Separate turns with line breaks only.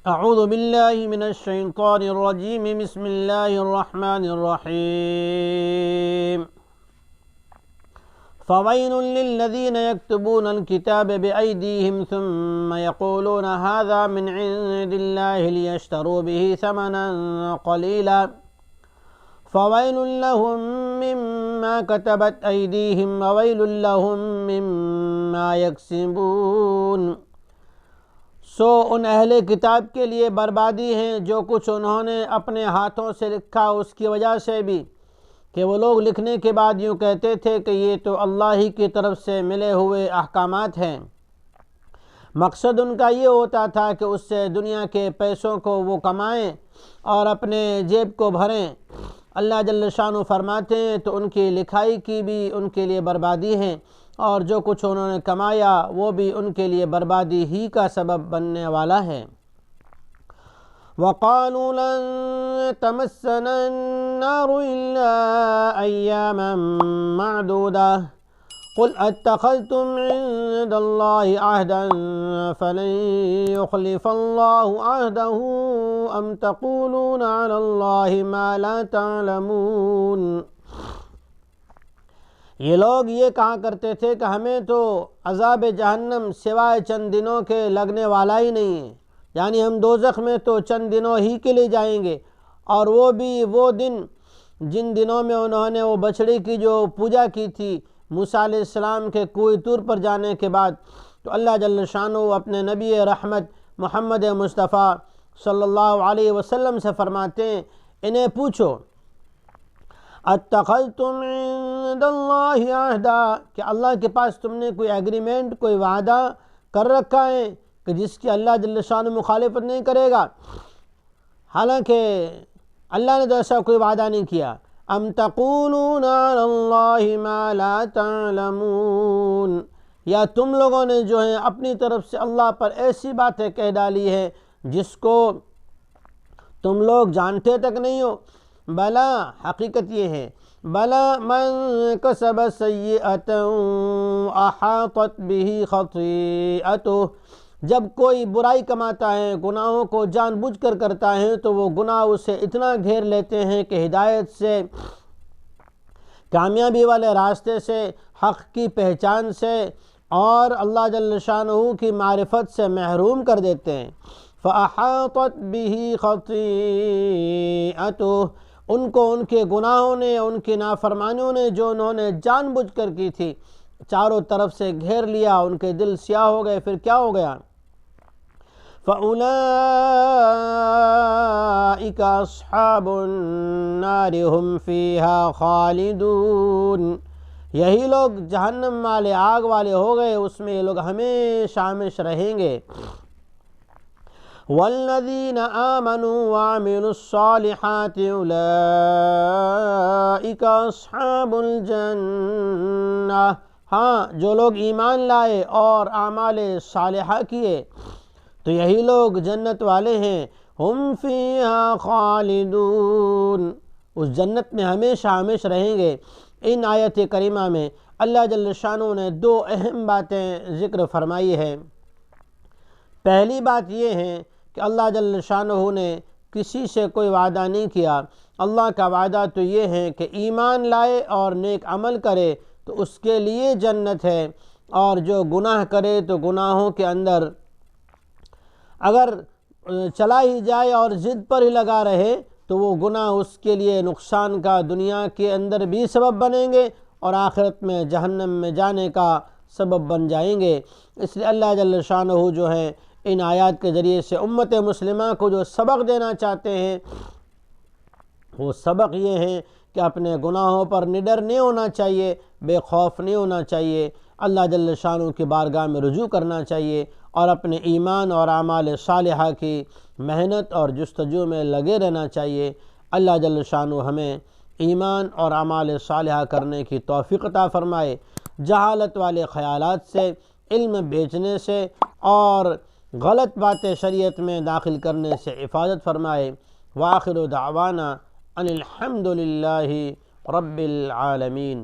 اعوذ باللہ من الشیطان الرجیم بسم اللہ الرحمن الرحیم فویل للذین یکتبون الکتاب بأیدیہم ثم یقولون هذا من عند اللہ لیشتروا به ثمنا قلیلا فویل لهم مما كتبت ایدیہم وویل لهم مما یکسبون۔ سو ان اہل کتاب کے لیے بربادی ہیں جو کچھ انہوں نے اپنے ہاتھوں سے لکھا، اس کی وجہ سے بھی کہ وہ لوگ لکھنے کے بعد یوں کہتے تھے کہ یہ تو اللہ ہی کی طرف سے ملے ہوئے احکامات ہیں۔ مقصد ان کا یہ ہوتا تھا کہ اس سے دنیا کے پیسوں کو وہ کمائیں اور اپنے جیب کو بھریں۔ اللہ جل شانہ فرماتے ہیں تو ان کی لکھائی کی بھی ان کے لیے بربادی ہے، اور جو کچھ انہوں نے کمایا وہ بھی ان کے لیے بربادی ہی کا سبب بننے والا ہے۔ وَقَالُوا لَن تَمَسَّنَا النَّارُ إِلَّا أَيَّامًا مَّعْدُودَةً قُلْ أَتَّخَذْتُمْ عِندَ اللَّهِ عَهْدًا فَلَن يُخْلِفَ اللَّهُ عَهْدَهُ أَمْ تَقُولُونَ عَلَى اللَّهِ مَا لَا تَعْلَمُونَ۔ یہ لوگ یہ کہا کرتے تھے کہ ہمیں تو عذاب جہنم سوائے چند دنوں کے لگنے والا ہی نہیں ہے، یعنی ہم دوزخ میں تو چند دنوں ہی کے لیے جائیں گے، اور وہ بھی وہ دن جن دنوں میں انہوں نے وہ بچڑی کی جو پوجا کی تھی موسیٰ علیہ السلام کے کوہ طور پر جانے کے بعد۔ تو اللہ جل شانہ اپنے نبی رحمت محمد مصطفیٰ صلی اللہ علیہ وسلم سے فرماتے ہیں، انہیں پوچھو اتخذتم عند اللہ عہدا، کہ اللہ کے پاس تم نے کوئی ایگریمنٹ، کوئی وعدہ کر رکھا ہے کہ جس کی اللہ جل شانہ مخالفت نہیں کرے گا؟ حالانکہ اللہ نے تو ایسا کوئی وعدہ نہیں کیا۔ ام تقولون علی اللہ ما لا تعلمون، یا تم لوگوں نے جو ہے اپنی طرف سے اللہ پر ایسی باتیں کہہ ڈالی ہے جس کو تم لوگ جانتے تک نہیں ہو۔ بلا، حقیقت یہ ہے، بلا من کسب سیئۃ احاطت بہ خطیئتہ، جب کوئی برائی کماتا ہے، گناہوں کو جان بوجھ کر کرتا ہے، تو وہ گناہ اسے اتنا گھیر لیتے ہیں کہ ہدایت سے، کامیابی والے راستے سے، حق کی پہچان سے اور اللہ جل شانہ کی معرفت سے محروم کر دیتے ہیں۔ فَأَحَاطَتْ بِهِ خَطِيئَتُهُ، ان کو ان کے گناہوں نے، ان کی نافرمانیوں نے جو انہوں نے جان بوجھ کر کی تھی، چاروں طرف سے گھیر لیا، ان کے دل سیاہ ہو گئے۔ پھر کیا ہو گیا؟ فَأُولَئِكَ أَصْحَابُ النَّارِ هُمْ فِيهَا خَالِدُونَ، یہی لوگ جہنم والے، آگ والے ہو گئے، اس میں یہ لوگ ہمیشہ ہمیشہ رہیں گے۔ والذین آمنوا وعملوا الصالحات اولئک اصحاب الجنہ، ہاں جو لوگ ایمان لائے اور اعمال صالحہ کیے تو یہی لوگ جنت والے ہیں۔ ہم فیہا خالدون، اس جنت میں ہمیشہ ہمیشہ رہیں گے۔ ان آیت کریمہ میں اللہ جل شانہ نے دو اہم باتیں ذکر فرمائی ہے۔ پہلی بات یہ ہے کہ اللہ جل شانہ نے کسی سے کوئی وعدہ نہیں کیا۔ اللہ کا وعدہ تو یہ ہے کہ ایمان لائے اور نیک عمل کرے تو اس کے لیے جنت ہے، اور جو گناہ کرے تو گناہوں کے اندر اگر چلا ہی جائے اور ضد پر ہی لگا رہے تو وہ گناہ اس کے لیے نقصان کا دنیا کے اندر بھی سبب بنیں گے اور آخرت میں جہنم میں جانے کا سبب بن جائیں گے۔ اس لیے اللہ جل شانہ جو ہے ان آیات کے ذریعے سے امت مسلمہ کو جو سبق دینا چاہتے ہیں وہ سبق یہ ہے کہ اپنے گناہوں پر نڈر نہیں ہونا چاہیے، بے خوف نہیں ہونا چاہیے، اللہ جل شانہ کی بارگاہ میں رجوع کرنا چاہیے اور اپنے ایمان اور اعمال صالحہ کی محنت اور جستجو میں لگے رہنا چاہیے۔ اللہ جل شانہ ہمیں ایمان اور اعمال صالحہ کرنے کی توفیق عطا فرمائے، جہالت والے خیالات سے، علم بیچنے سے اور غلط باتیں شریعت میں داخل کرنے سے حفاظت فرمائے۔ وآخر دعوانا ان الحمد للہ رب العالمین۔